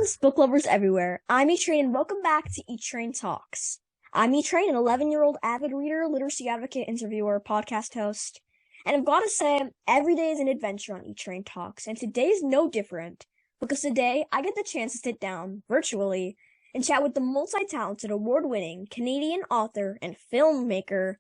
Greetings, book lovers everywhere. I'm E-Train and welcome back to E-Train Talks. I'm E-Train, an 11-year-old avid reader, literacy advocate, interviewer, podcast host. And I've got to say, every day is an adventure on E-Train Talks, and today's no different, because today I get the chance to sit down, virtually, and chat with the multi-talented, award-winning Canadian author and filmmaker,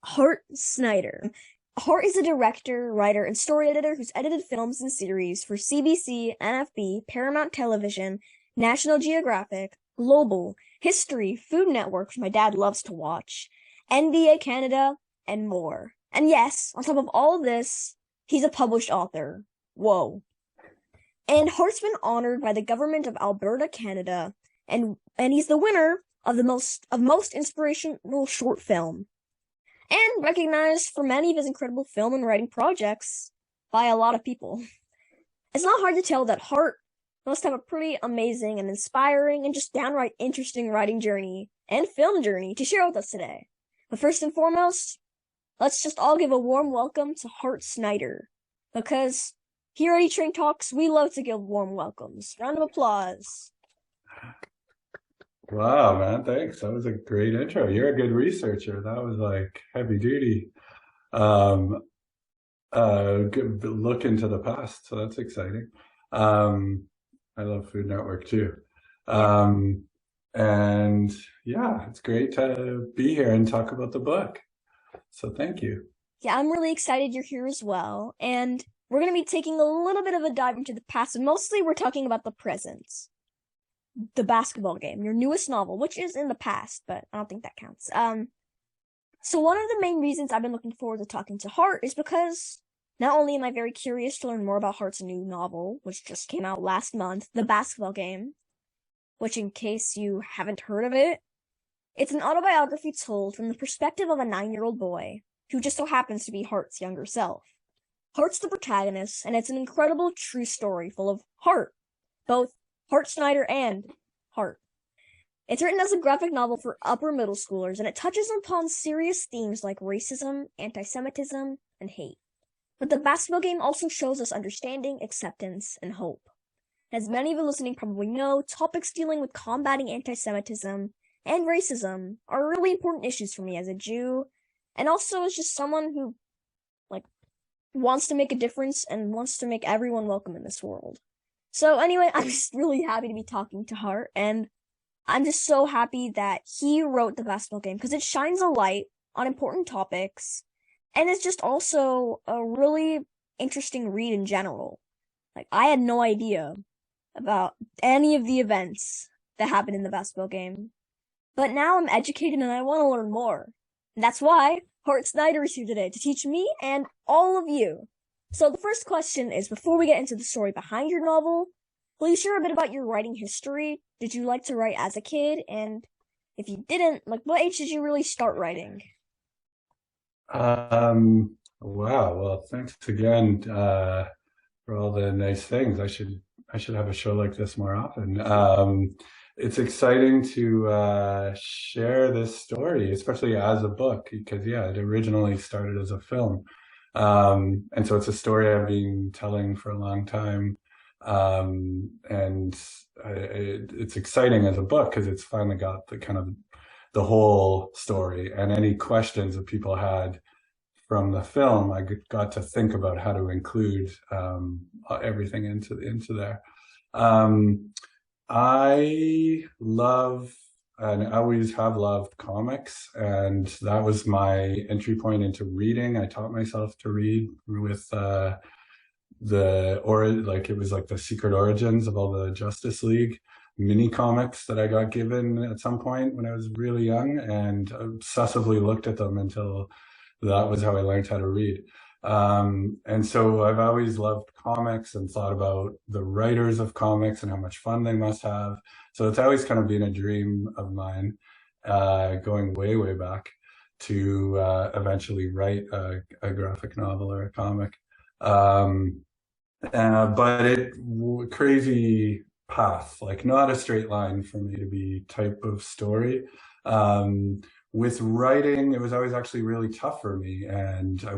Hart Snider. Hart is a director, writer, and story editor who's edited films and series for CBC, NFB, Paramount Television, National Geographic, Global, History, Food Network, which my dad loves to watch, NBA Canada, and more. And yes, on top of all of this, he's a published author. Whoa. And Hart's been honored by the government of Alberta Canada, and he's the winner of the most inspirational short film, and recognized for many of his incredible film and writing projects by a lot of people. It's not hard to tell that Hart must have a pretty amazing and inspiring and just downright interesting writing journey and film journey to share with us today. But first and foremost, let's just all give a warm welcome to Hart Snider, because here at E-Train Talks, we love to give warm welcomes. Round of applause. Wow, man, thanks. That was a great intro. You're a good researcher. That was like heavy duty. Good look into the past, so that's exciting. I love Food Network too. And yeah, it's great to be here and talk about the book. So thank you. Yeah, I'm really excited you're here as well. And we're going to be taking a little bit of a dive into the past, and mostly we're talking about the present. The basketball game, your newest novel, which is in the past, but I don't think that counts. So one of the main reasons I've been looking forward to talking to Hart is because not only am I very curious to learn more about Hart's new novel, which just came out last month, The Basketball Game, which, in case you haven't heard of it, it's an autobiography told from the perspective of a 9-year-old boy who just so happens to be Hart's younger self. Hart's the protagonist, and it's an incredible true story full of heart, both Hart Snider and Hart. It's written as a graphic novel for upper middle schoolers, and it touches upon serious themes like racism, anti-Semitism, and hate. But the basketball game also shows us understanding, acceptance, and hope. As many of you listening probably know, topics dealing with combating anti-Semitism and racism are really important issues for me as a Jew, and also as just someone who, wants to make a difference and wants to make everyone welcome in this world. So anyway, I'm just really happy to be talking to Hart, and I'm just so happy that he wrote The Basketball Game, because it shines a light on important topics, and it's just also a really interesting read in general. I had no idea about any of the events that happened in The Basketball Game, but now I'm educated and I want to learn more. And that's why Hart Snider is here today, to teach me and all of you. So the first question is, before we get into the story behind your novel, will you share a bit about your writing history? Did you like to write as a kid? And if you didn't, what age did you really start writing? Wow. Well, thanks again for all the nice things. I should have a show like this more often. It's exciting to share this story, especially as a book, because it originally started as a film. And so it's a story I've been telling for a long time. It's exciting as a book because it's finally got the whole story, and any questions that people had from the film, I got to think about how to include everything into there. I love and I always have loved comics, and that was my entry point into reading. I taught myself to read with it was like the secret origins of all the Justice League mini comics that I got given at some point when I was really young, and obsessively looked at them until that was how I learned how to read. And so I've always loved comics and thought about the writers of comics and how much fun they must have. So it's always kind of been a dream of mine, going way, way back, to eventually write a graphic novel or a comic. But crazy path, not a straight line for me to be type of story. With writing, it was always actually really tough for me, and I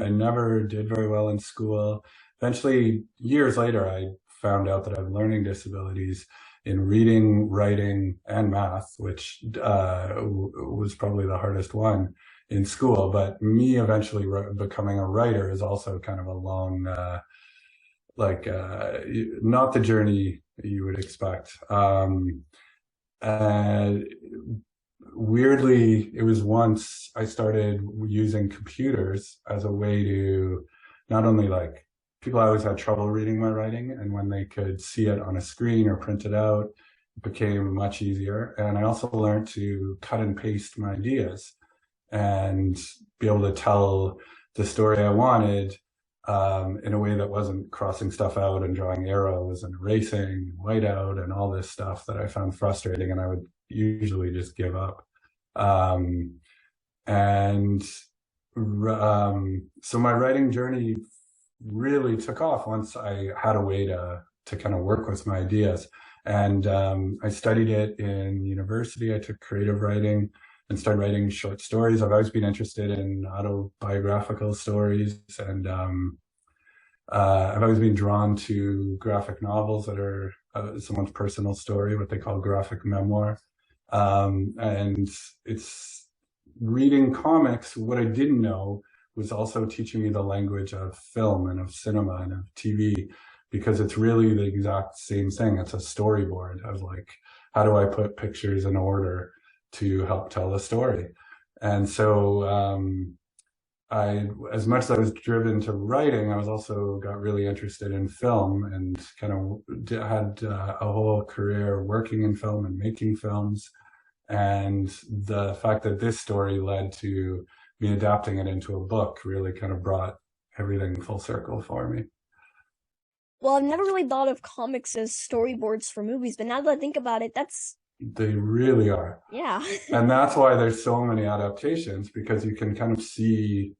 never did very well in school. Eventually, years later, I found out that I have learning disabilities in reading, writing, and math, which was probably the hardest one in school. But me eventually becoming a writer is also kind of a long, not the journey you would expect. And weirdly, it was once I started using computers as a way to not only like people always had trouble reading my writing, and when they could see it on a screen or print it out, it became much easier. And I also learned to cut and paste my ideas and be able to tell the story I wanted in a way that wasn't crossing stuff out and drawing arrows and erasing and whiteout and all this stuff that I found frustrating, and I would usually just give up. And so my writing journey really took off once I had a way to kind of work with my ideas. And I studied it in university. I took creative writing and started writing short stories. I've always been interested in autobiographical stories, and I've always been drawn to graphic novels that are someone's personal story, what they call graphic memoir. And it's reading comics. What I didn't know was also teaching me the language of film and of cinema and of TV, because it's really the exact same thing. It's a storyboard of like, how do I put pictures in order to help tell a story? And so as much as I was driven to writing, I was also got really interested in film and kind of had a whole career working in film and making films. And the fact that this story led to me adapting it into a book really kind of brought everything full circle for me. Well, I've never really thought of comics as storyboards for movies, but now that I think about it, they really are. Yeah. And that's why there's so many adaptations, because you can kind of see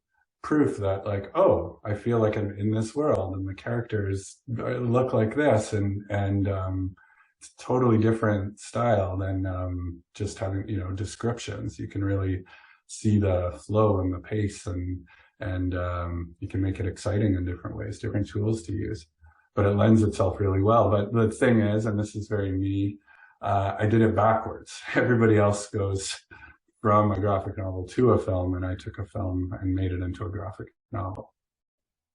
proof that like, oh, I feel like I'm in this world and the characters look like this, and it's a totally different style than just having, descriptions. You can really see the flow and the pace, and you can make it exciting in different ways, different tools to use. But it lends itself really well. But the thing is, and this is very me, I did it backwards. Everybody else goes from a graphic novel to a film, and I took a film and made it into a graphic novel.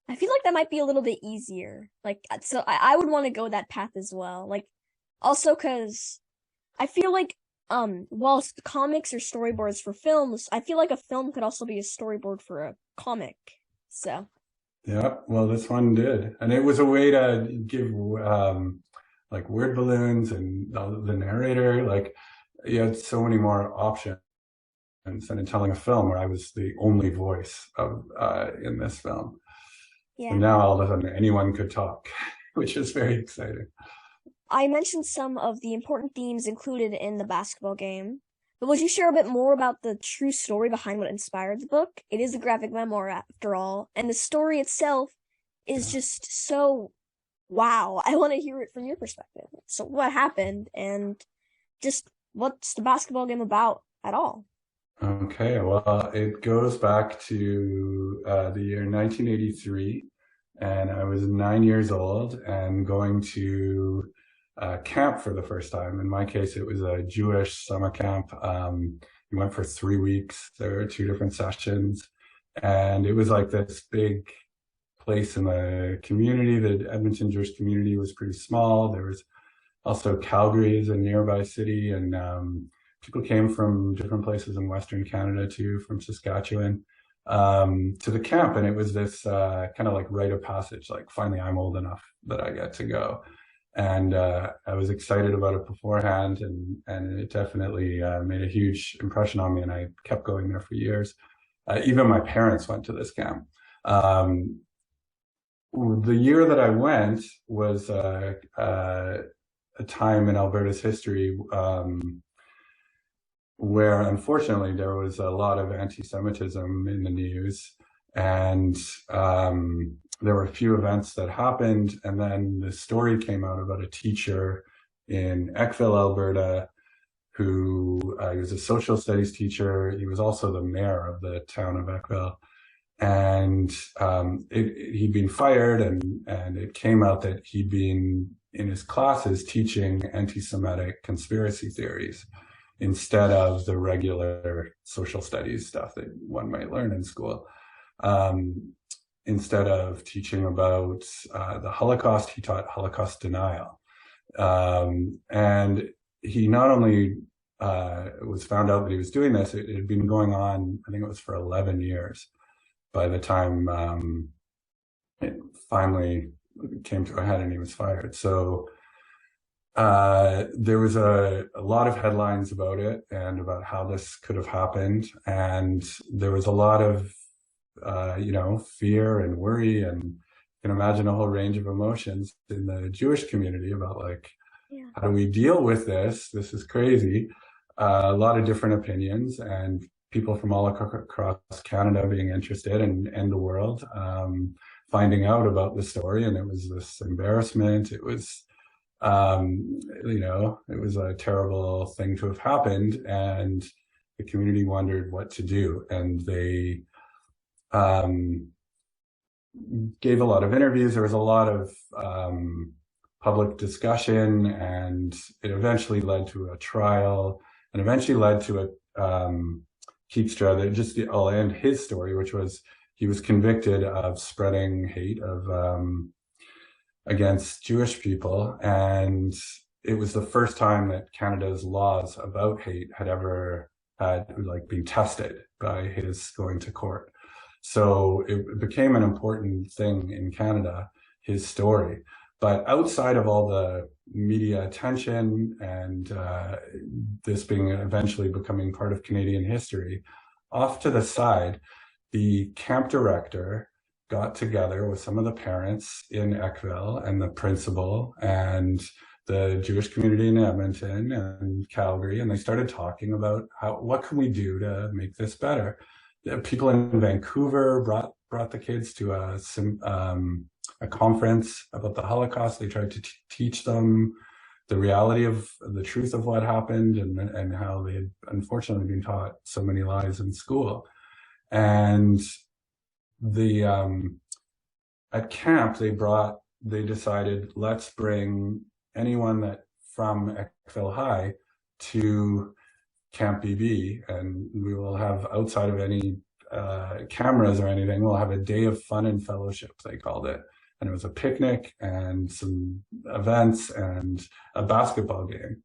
I feel like that might be a little bit easier. Like, so I would want to go that path as well. Like, also because I feel like, whilst comics are storyboards for films, I feel like a film could also be a storyboard for a comic. So. Yeah, well, this one did. And it was a way to give, like word balloons and the narrator, like you had so many more options than in telling a film where I was the only voice of in this film. Yeah. And now all of a sudden anyone could talk, which is very exciting. I mentioned some of the important themes included in the basketball game, but would you share a bit more about the true story behind what inspired the book? It is a graphic memoir after all, and the story itself is just so wow. I want to hear it from your perspective. So what happened, and just what's the basketball game about at all? Okay, well, it goes back to the year 1983, and I was 9 years old and going to camp for the first time. In my case, it was a Jewish summer camp. We went for 3 weeks. There were 2 different sessions, and it was like this big place in the community. The Edmonton Jewish community was pretty small. There was also Calgary is a nearby city, and people came from different places in Western Canada too, from Saskatchewan, to the camp. And it was this kind of like rite of passage, like finally I'm old enough that I get to go. And I was excited about it beforehand, and it definitely made a huge impression on me, and I kept going there for years. Even my parents went to this camp. The year that I went was a time in Alberta's history where unfortunately there was a lot of anti-Semitism in the news, and there were a few events that happened, and then the story came out about a teacher in Eckville, Alberta, who he was a social studies teacher. He was also the mayor of the town of Eckville, and he'd been fired, and it came out that he'd been in his classes teaching anti-Semitic conspiracy theories instead of the regular social studies stuff that one might learn in school. Instead of teaching about the Holocaust, he taught Holocaust denial. And he not only was found out that he was doing this, it had been going on, I think it was for 11 years by the time it finally came to a head and he was fired. So there was a lot of headlines about it and about how this could have happened. And there was a lot of, fear and worry, and you can imagine a whole range of emotions in the Jewish community about how do we deal with this? This is crazy. A lot of different opinions and people from all across Canada being interested and the world, finding out about the story. And it was this embarrassment. It was, it was a terrible thing to have happened, and the community wondered what to do. And they gave a lot of interviews. There was a lot of public discussion, and it eventually led to a trial, and eventually led to a Keepstra. I'll end his story, which was he was convicted of spreading hate against Jewish people, and it was the first time that Canada's laws about hate had ever been tested by his going to court. So it became an important thing in Canada, his story. But outside of all the media attention and this being eventually becoming part of Canadian history, off to the side, the camp director got together with some of the parents in Eckville and the principal and the Jewish community in Edmonton and Calgary, and they started talking about what can we do to make this better. People in Vancouver brought the kids to a conference about the Holocaust. They tried to teach them the reality of the truth of what happened, and how they had unfortunately been taught so many lies in school. And at camp they decided, let's bring anyone that from Eckville High to Camp BB, and we will have, outside of any cameras or anything, we'll have a day of fun and fellowship, they called it. And it was a picnic and some events and a basketball game.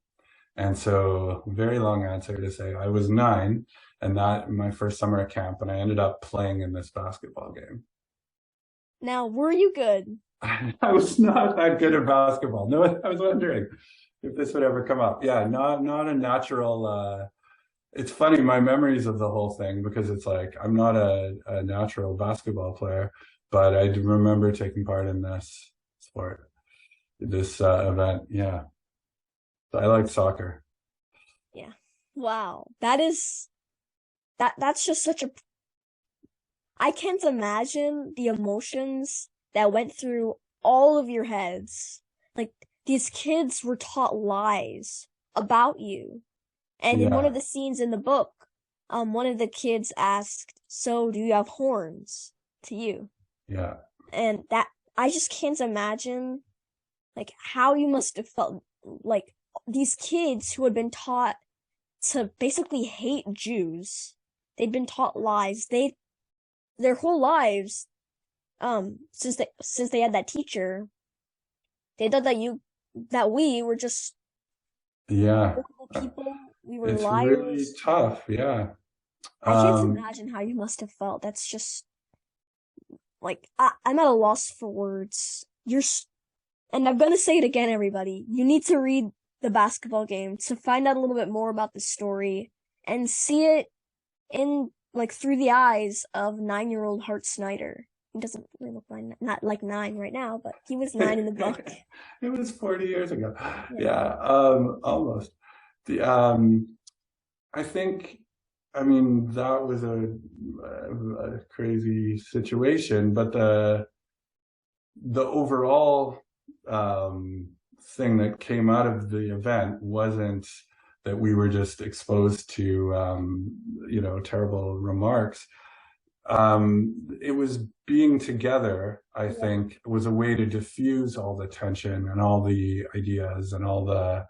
And so, very long answer to say, I was 9, and that my first summer at camp, and I ended up playing in this basketball game. Now, were you good? I was not that good at basketball. No, I was wondering if this would ever come up. Yeah, not a natural. It's funny, my memories of the whole thing, because it's like I'm not a natural basketball player, but I do remember taking part in this sport, this event. Yeah, I like soccer. Yeah. Wow. That's just such a. I can't imagine the emotions that went through all of your heads. Like, these kids were taught lies about you. And in one of the scenes in the book, one of the kids asked, "So do you have horns?" to you. Yeah. And that, I just can't imagine, like, how you must have felt. Like, these kids who had been taught to basically hate Jews, they'd been taught lies. Their whole lives, since they had that teacher, they thought that we were just people. We were it's liars. Really tough. Yeah. I can't imagine how you must have felt. That's just like, I'm at a loss for words. And I'm gonna say it again, everybody. You need to read the basketball game to find out a little bit more about the story and see it through the eyes of 9-year-old Hart Snider. He doesn't really look not like 9 right now, but he was 9 in the book. It was 40 years ago. Yeah, almost. I think, that was a crazy situation, but the overall thing that came out of the event wasn't that we were just exposed to, terrible remarks. it was being together, I think, was a way to diffuse all the tension and all the ideas and all the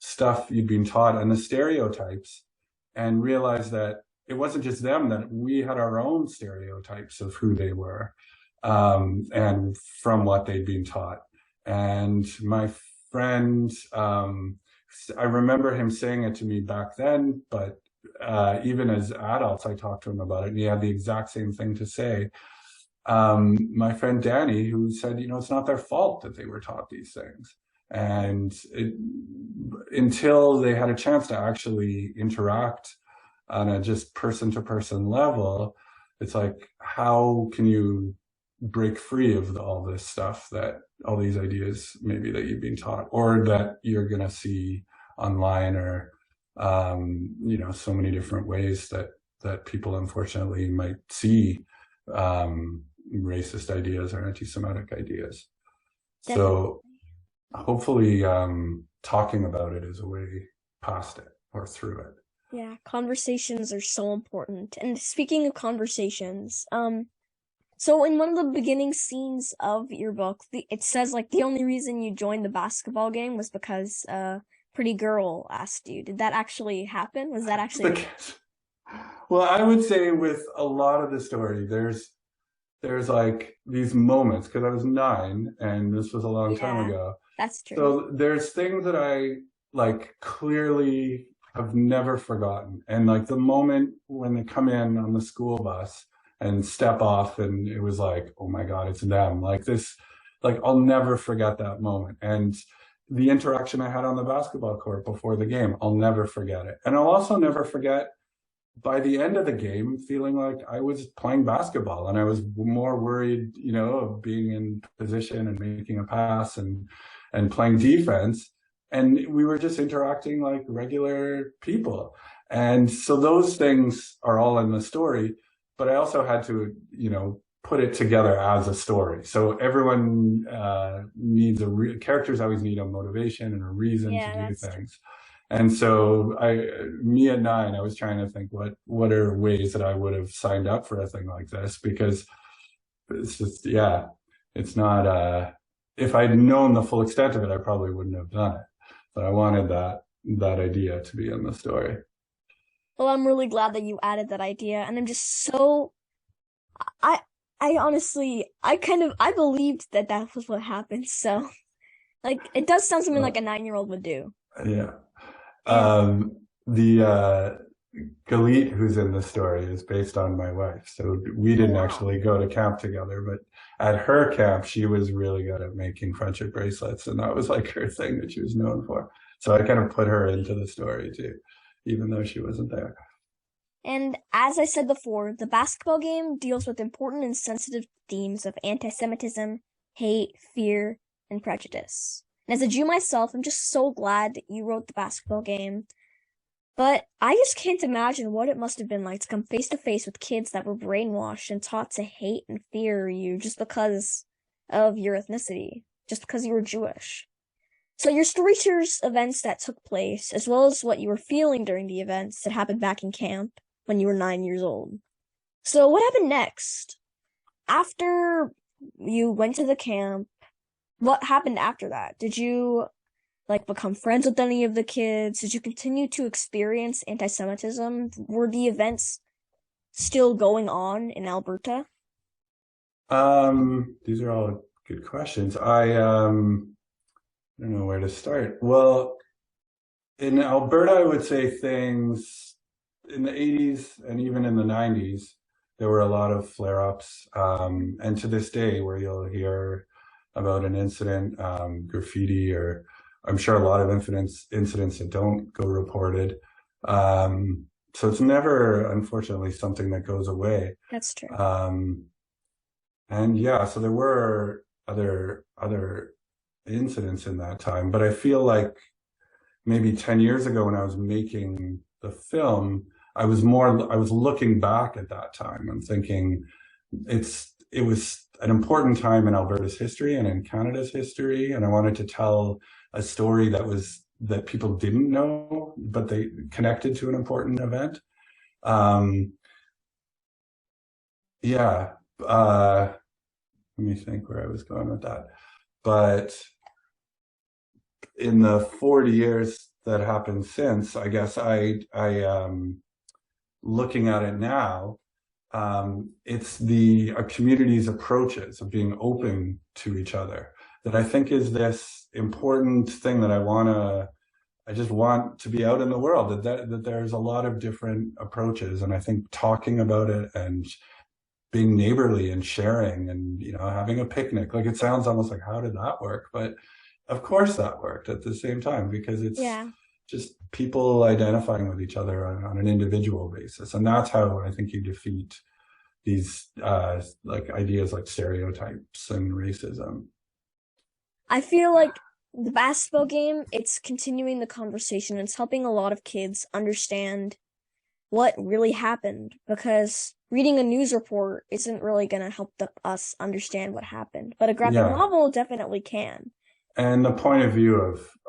stuff you'd been taught and the stereotypes, and realize that it wasn't just them, that we had our own stereotypes of who they were, and from what they'd been taught. And my friend, I remember him saying it to me back then, but even as adults, I talked to him about it, and he had the exact same thing to say. My friend Danny, who said, it's not their fault that they were taught these things. And until they had a chance to actually interact on a just person-to-person level, it's like, how can you break free of all this stuff, that all these ideas maybe that you've been taught or that you're going to see online, or so many different ways that people unfortunately might see racist ideas or anti-Semitic ideas. Definitely. So hopefully talking about it is a way past it or through it. Yeah, conversations are so important. And speaking of conversations, so in one of the beginning scenes of your book, it says like the only reason you joined the basketball game was because pretty girl asked you. Did that actually happen? Was that actually? Well, I would say with a lot of the story, there's like these moments, because I was 9 and this was a long time ago. That's true. So there's things that I like clearly have never forgotten. And like the moment when they come in on the school bus and step off, and it was like, oh my God, it's them. Like this, like I'll never forget that moment. And the interaction I had on the basketball court before the game, I'll never forget it. And I'll also never forget, by the end of the game, feeling like I was playing basketball and I was more worried, of being in position and making a pass and playing defense. And we were just interacting like regular people. And so those things are all in the story, but I also had to, put it together as a story. So everyone needs characters always need a motivation and a reason to do things. And so me at 9, I was trying to think what are ways that I would have signed up for a thing like this, because it's just, it's not, if I'd known the full extent of it, I probably wouldn't have done it. But I wanted that idea to be in the story. Well, I'm really glad that you added that idea, and I'm just so, I honestly, I believed that was what happened. So, like, it does sound something like a 9-year-old would do. Yeah. The Galit who's in the story is based on my wife. So we didn't actually go to camp together, but at her camp, she was really good at making friendship bracelets, and that was like her thing that she was known for. So I kind of put her into the story too, even though she wasn't there. And as I said before, the basketball game deals with important and sensitive themes of anti-Semitism, hate, fear, and prejudice. And as a Jew myself, I'm just so glad that you wrote the basketball game. But I just can't imagine what it must have been like to come face to face with kids that were brainwashed and taught to hate and fear you just because of your ethnicity, just because you were Jewish. So your story shares events that took place, as well as what you were feeling during the events that happened back in camp when you were 9 years old. So what happened next? After you went to the camp, what happened after that? Did you become friends with any of the kids? Did you continue to experience anti-Semitism? Were the events still going on in Alberta? These are all good questions. I don't know where to start. Well, in Alberta, I would say things in the 80s and even in the 90s, there were a lot of flare-ups. And to this day, where you'll hear about an incident, graffiti, or I'm sure a lot of incidents that don't go reported. So it's never, unfortunately, something that goes away. That's true. And so there were other incidents in that time, but I feel like maybe 10 years ago when I was making the film, I was looking back at that time and thinking it was an important time in Alberta's history and in Canada's history, and I wanted to tell a story that people didn't know, but they connected to an important event. Yeah. Let me think where I was going with that. But in the 40 years that happened since, I guess looking at it now, it's the a community's approaches of being Yeah. open to each other that I think is this important thing that I just want to be out in the world, that there's a lot of different approaches. And I think talking about it and being neighborly and sharing and, having a picnic, like it sounds almost like, how did that work? But of course that worked at the same time because it's Yeah. just people identifying with each other on an individual basis. And that's how I think you defeat these like ideas like stereotypes and racism. I feel like the basketball game, it's continuing the conversation. It's helping a lot of kids understand what really happened because reading a news report isn't really going to help us understand what happened, but a graphic Yeah. novel definitely can. And the point of view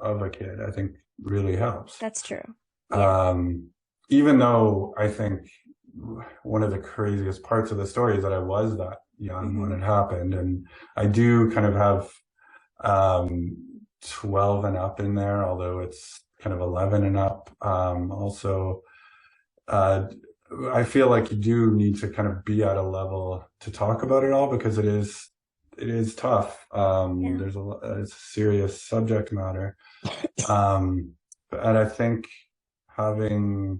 of a kid, I think, really helps. That's true. Yeah. Um, Even though I think one of the craziest parts of the story is that I was that young when Hmm. it happened, and I do kind of have um, 12 and up in there, although it's kind of 11 and up. Also, uh, I feel like you do need to kind of be at a level to talk about it all because it is tough. Yeah. It's a serious subject matter. Um, and I think having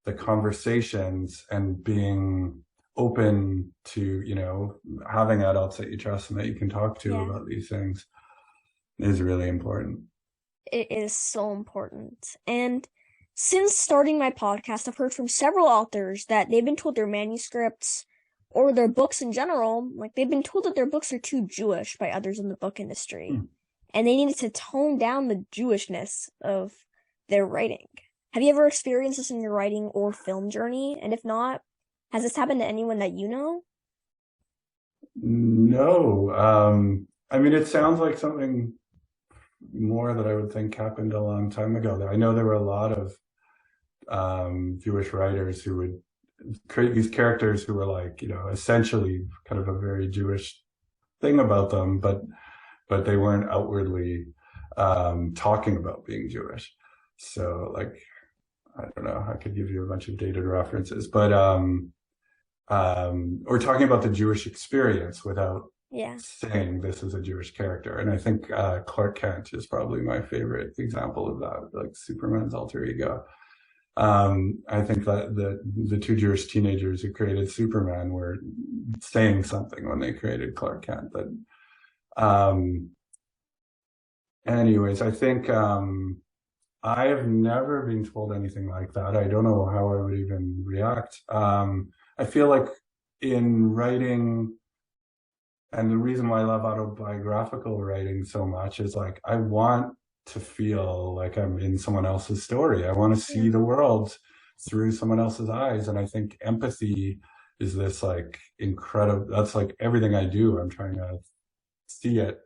the conversations and being open to, having adults that you trust and that you can talk to Yeah. about these things is really important. It is so important. And since starting my podcast, I've heard from several authors that they've been told their manuscripts or their books in general, like they've been told that their books are too Jewish by others in the book industry. Hmm. And they needed to tone down the Jewishness of their writing. Have you ever experienced this in your writing or film journey? And if not, has this happened to anyone that you know? No, I mean, it sounds like something more that I would think happened a long time ago. I know there were a lot of Jewish writers who would create these characters who were like, essentially kind of a very Jewish thing about them, but they weren't outwardly talking about being Jewish. So, like, I don't know, I could give you a bunch of dated references, but or talking about the Jewish experience without Yeah. saying this is a Jewish character. And I think Clark Kent is probably my favorite example of that, like Superman's alter ego. I think that the two Jewish teenagers who created Superman were saying something when they created Clark Kent. But um, anyways, I think I have never been told anything like that. I don't know how I would even react. I feel like in writing, and the reason why I love autobiographical writing so much is like I want to feel like I'm in someone else's story. I want to see Yeah. the world through someone else's eyes. And I think empathy is this like incredible, that's like everything I do. I'm trying to see it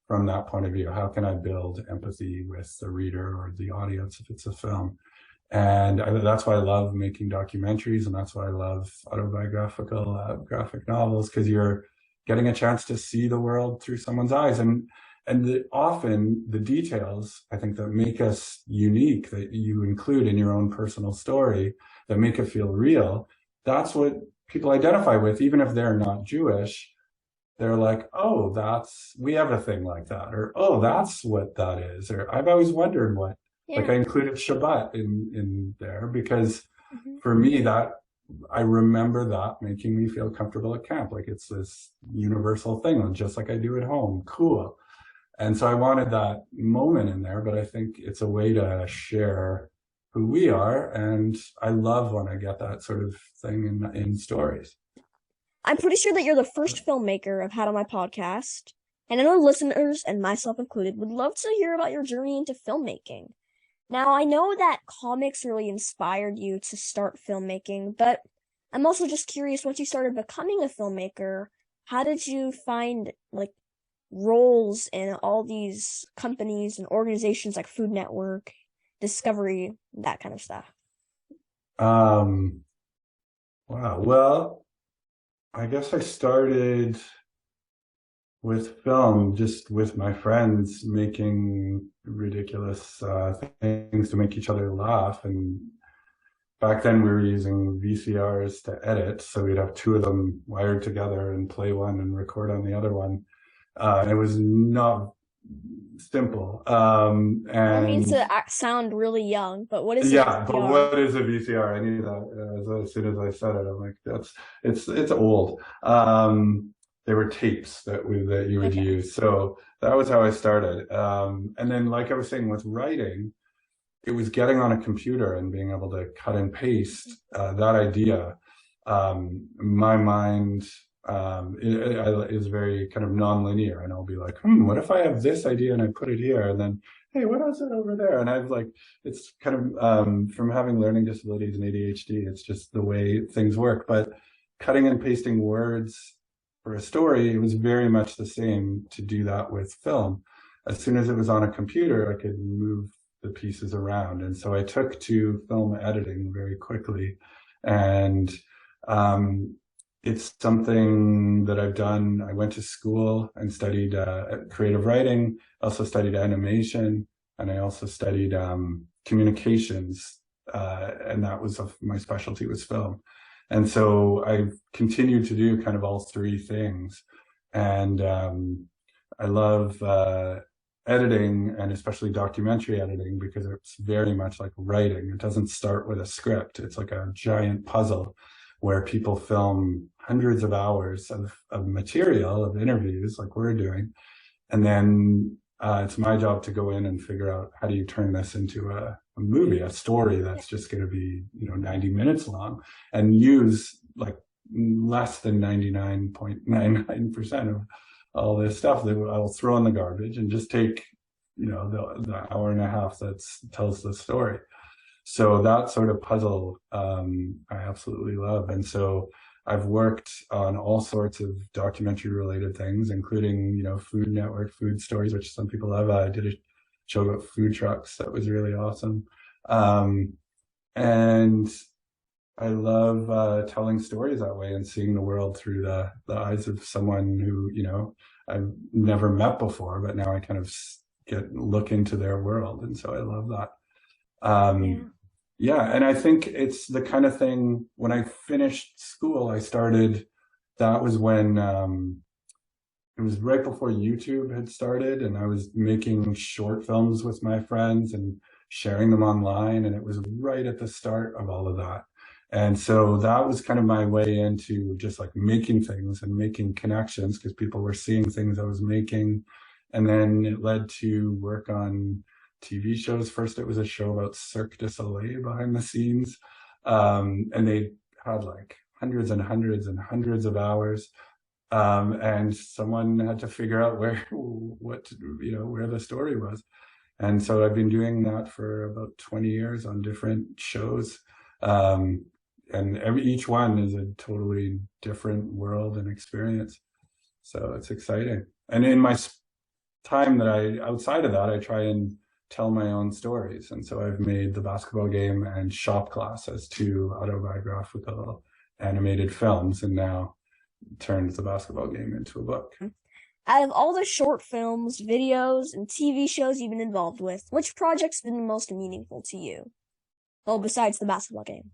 from that point of view. How can I build empathy with the reader or the audience if it's a film? And that's why I love making documentaries, and that's why I love autobiographical graphic novels, because you're getting a chance to see the world through someone's eyes, and often the details I think that make us unique, that you include in your own personal story, that make it feel real. That's what people identify with, even if they're not Jewish. They're like, oh, we have a thing like that, or oh, that's what that is, or I've always wondered what. Like Yeah. I included Shabbat in there because Hmm. for me that I remember that making me feel comfortable at camp. Like it's this universal thing, just like I do at home. Cool. And so I wanted that moment in there, but I think it's a way to share who we are, and I love when I get that sort of thing in stories. I'm pretty sure that you're the first filmmaker I've had on my podcast, and I know listeners, and myself included, would love to hear about your journey into filmmaking. Now, I know that comics really inspired you to start filmmaking, but I'm also just curious, once you started becoming a filmmaker, how did you find like roles in all these companies and organizations like Food Network, Discovery, that kind of stuff? Um, wow. Well, I guess I started with film, just with my friends, making ridiculous things to make each other laugh. And back then we were using VCRs to edit, so we'd have two of them wired together and play one and record on the other one. It was not simple. I mean, And to sound really young, but what is a yeah, but VCR? what is a VCR? I knew that as soon as I said it. I'm like, it's old. They were tapes that you would Okay. use. So that was how I started. And then, like I was saying, with writing, it was getting on a computer and being able to cut and paste that idea. My mind is very kind of non-linear, and I'll be like, what if I have this idea and I put it here, and then, hey, what else is over there? And I've like, it's kind of from having learning disabilities and ADHD, it's just the way things work. But cutting and pasting words for a story, it was very much the same to do that with film. As soon as it was on a computer, I could move the pieces around. And so I took to film editing very quickly. And um, it's something that I've done. I went to school and studied creative writing, also studied animation, and I also studied communications. And that was my specialty was film. And so I've continued to do kind of all three things. And I love editing, and especially documentary editing, because it's very much like writing. It doesn't start with a script. It's like a giant puzzle where people film hundreds of hours of material, of interviews like we're doing. And then it's my job to go in and figure out how do you turn this into a movie, a story that's just going to be, 90 minutes long, and use like less than 99.99% of all this stuff that I'll throw in the garbage and just take, the hour and a half that tells the story. So that sort of puzzle, I absolutely love. And so I've worked on all sorts of documentary related things, including, Food Network food stories, which some people love. I did a show about food trucks that was really awesome. Um, and I love telling stories that way and seeing the world through the eyes of someone who, I've never met before, but now I kind of look into their world. And so I love that. Yeah. Yeah, and I think it's the kind of thing when I finished school, that was when it was right before YouTube had started, and I was making short films with my friends and sharing them online, and it was right at the start of all of that. And so that was kind of my way into just like making things and making connections because people were seeing things I was making. And then it led to work on TV shows. First, it was a show about Cirque du Soleil behind the scenes. And they had like hundreds and hundreds and hundreds of hours. And someone had to figure out where the story was. And so I've been doing that for about 20 years on different shows. And each one is a totally different world and experience. So it's exciting. And in my time outside of that, I try and tell my own stories. And so I've made The Basketball Game and Shop Class as two autobiographical animated films, and now turned The Basketball Game into a book. Out of all the short films, videos, and TV shows you've been involved with, which project's been the most meaningful to you? Well, besides the basketball game.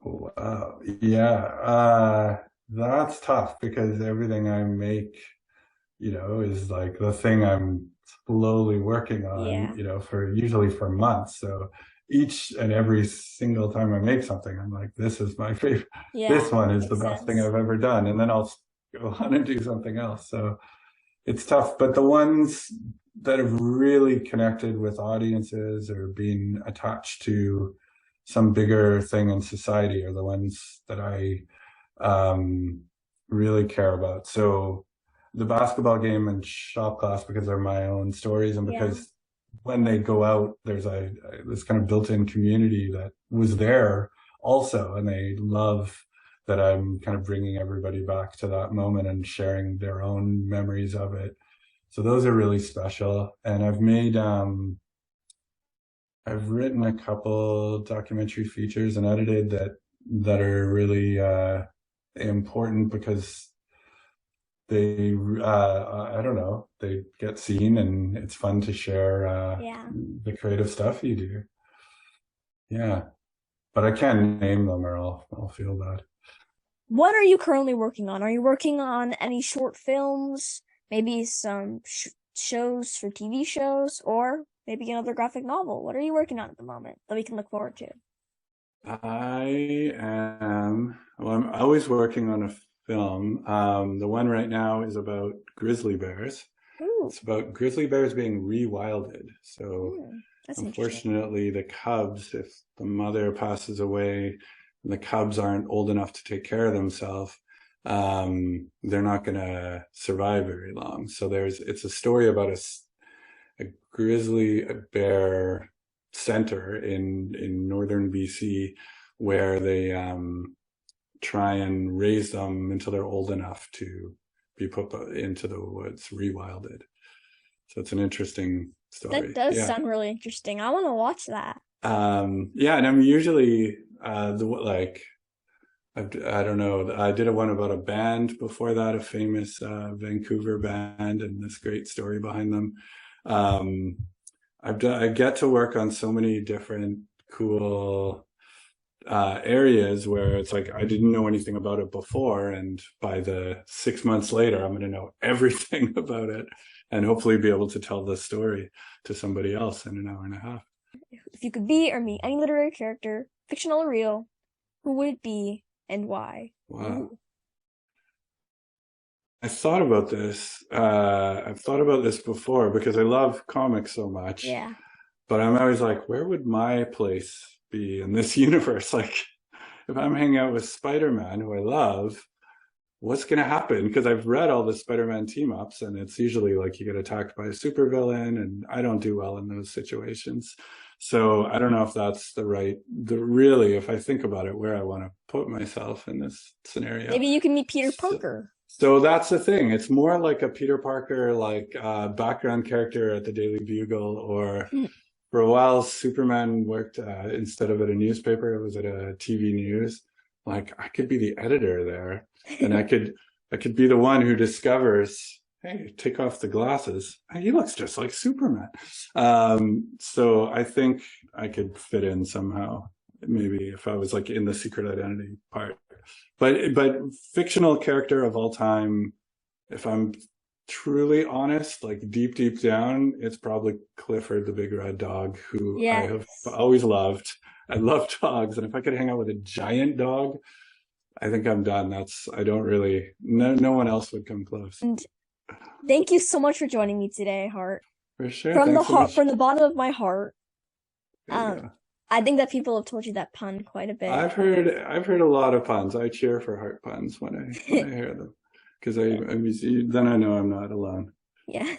Wow. Yeah. That's tough because everything I make, is like the thing I'm slowly working on, Yeah. usually for months. So each and every single time I make something, I'm like, this is my favorite. This Yeah. one is the Makes best thing sense. I've ever done. And then I'll go on and do something else. So it's tough. But the ones that have really connected with audiences or been attached to some bigger thing in society are the ones that I really care about. So the Basketball Game and Shop Class, because they're my own stories, and Yeah. because when they go out, there's this kind of built-in community that was there also, and they love that I'm kind of bringing everybody back to that moment and sharing their own memories of it. So those are really special. And I've written a couple documentary features and edited that are really important because they I don't know, they get seen and it's fun to share Yeah. the creative stuff you do. Yeah, but I can't name them or I'll feel bad. What are you currently working on? Are you working on any short films? Maybe some shows for TV shows, or maybe another graphic novel? What are you working on at the moment that we can look forward to? I'm always working on a film. The one right now is about grizzly bears. Ooh. It's about grizzly bears being rewilded. So That's interesting. unfortunately, the cubs, if the mother passes away and the cubs aren't old enough to take care of themselves, they're not going to survive very long. So it's a story about a grizzly bear center in northern BC where they try and raise them until they're old enough to be put into the woods, rewilded. So it's an interesting story. That does sound really interesting. I want to watch that. Yeah, and I'm usually I don't know. I did one about a band before that, a famous Vancouver band, and this great story behind them. I get to work on so many different cool areas where it's like I didn't know anything about it before, and by the 6 months later, I'm going to know everything about it, and hopefully be able to tell the story to somebody else in an hour and a half. If you could be or meet any literary character, fictional or real, who would it be and why? Wow. I thought about this. I've thought about this before because I love comics so much. Yeah. But I'm always like, where would my place be in this universe? Like, if I'm hanging out with Spider-Man, who I love, what's going to happen? Because I've read all the Spider-Man team-ups, and it's usually like you get attacked by a supervillain, and I don't do well in those situations. So I don't know if that's really, if I think about it, where I want to put myself in this scenario. Maybe you can meet Peter Parker. So that's the thing. It's more like a Peter Parker, like background character at the Daily Bugle, or for a while, Superman worked instead of at a newspaper, it was at a TV news. Like I could be the editor there, and I could be the one who discovers, hey, take off the glasses. He looks just like Superman. So I think I could fit in somehow. Maybe if I was like in the secret identity part. But fictional character of all time, if I'm truly honest, like deep down, it's probably Clifford the Big Red Dog, who I have always loved. I love dogs, and if I could hang out with a giant dog, I think I'm done. No one else would come close. And thank you so much for joining me today, Hart. For sure. From the bottom of my heart. I think that people have told you that pun quite a bit. I've heard a lot of puns. I cheer for Hart puns when I hear them, because then I know I'm not alone. Yeah.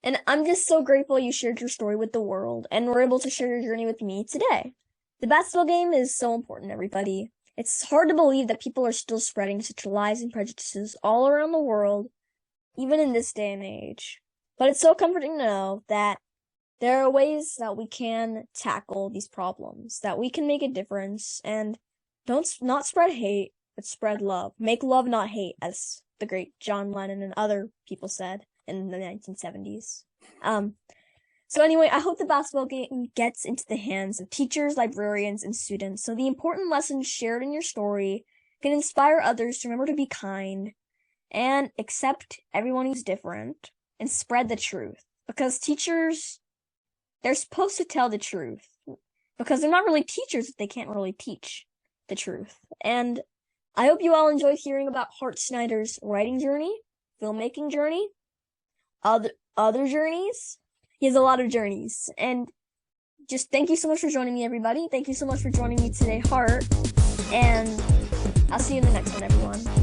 And I'm just so grateful you shared your story with the world and were able to share your journey with me today. The basketball game is so important, everybody. It's hard to believe that people are still spreading such lies and prejudices all around the world, even in this day and age. But it's so comforting to know that there are ways that we can tackle these problems, that we can make a difference, and not spread hate, but spread love. Make love, not hate, as the great John Lennon and other people said in the 1970s. So anyway, I hope the basketball game gets into the hands of teachers, librarians, and students, so the important lessons shared in your story can inspire others to remember to be kind and accept everyone who's different and spread the truth. Because teachers, they're supposed to tell the truth, because they're not really teachers if they can't really teach the truth. And I hope you all enjoyed hearing about Hart Snider's writing journey, filmmaking journey, other journeys. He has a lot of journeys. And just thank you so much for joining me, everybody. Thank you so much for joining me today, Hart. And I'll see you in the next one, everyone.